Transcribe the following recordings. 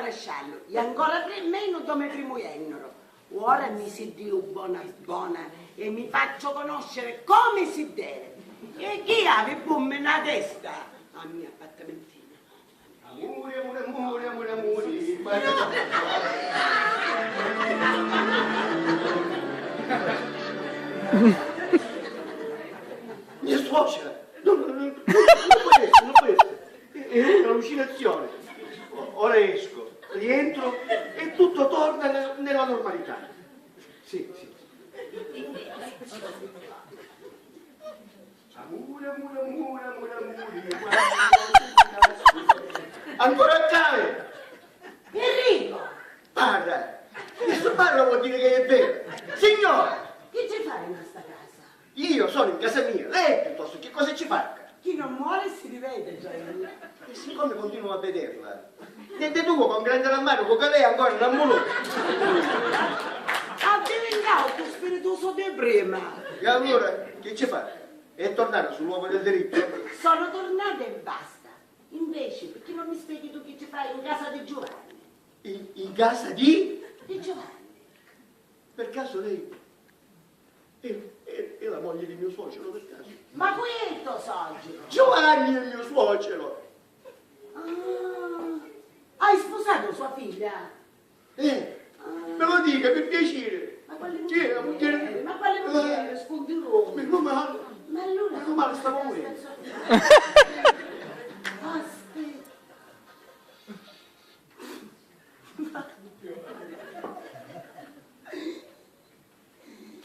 lasciarlo. E ancora 3 meno come primo iennero. Ora mi si dio buona buona e mi faccio conoscere come si deve. E chi ha il boom nella testa? A mio appartamentino. Amore, amore, amore, amore, amore. Mia suocera. Non può essere, non può essere. È un'allucinazione. Ora esco, rientro e tutto torna nella normalità. Sì, sì. Amore, amore, amore, amore, amore. Ancora a chiave. Enrico! Parla. Questo parla vuol dire che è vero. Signora, Che ci fai in questa casa? io sono in casa mia. Lei piuttosto che cosa ci fa? Chi non muore si rivede, cioè. E siccome continuo a vederla, ne deduco con grande rammarico che lei ancora non ha voluto. Ha diventato più spiritoso di prima. E allora che ci fa? È tornare sul luogo del delitto? Sono tornata e basta. Invece, perché non mi spieghi tu che ci fai in casa di Giovanni? In casa di? Di Giovanni. Per caso lei è la moglie di mio suocero, per caso? Ma questo Soggico? Giovanni è mio suocero. Ah, hai sposato sua figlia? Me lo dica per piacere. Ma quale Chi è la mucchiere? mucchiere? Ma quale mucchiere? Scondirò. Meno male. Ma allora... Meno male, stavo morendo. Aspetta.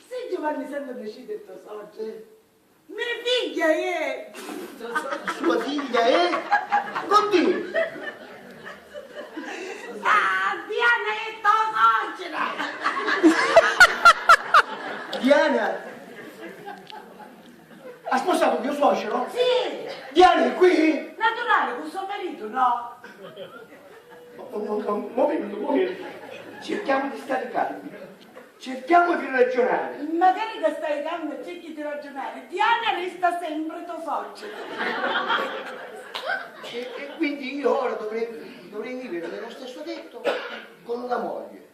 Se Giovanni sempre decide tuo socio, mia figlia è... Sua figlia è? Continui. Ah, Diana è tua suocera! Diana ha sposato mio suocero? Sì! Diana è qui? Naturale, con suo marito, no? Momento. Cerchiamo di stare calmi. Cerchiamo di ragionare. Magari che stai calmo e cerchi di ragionare. Diana resta sempre tua suocera. E quindi io ora dovrei vivere nello stesso tetto con una moglie,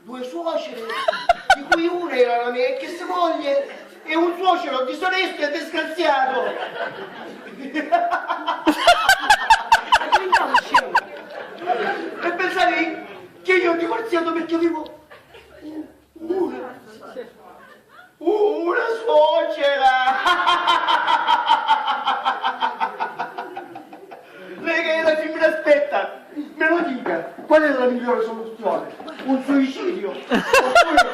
2 suocere, di cui una era la mia ex moglie e un suocero disonesto e disgraziato. E pensavi che io ho divorziato perché avevo una suocera. Lei che è la femmina aspetta, me lo dica, qual è la migliore soluzione? Un suicidio? Oppure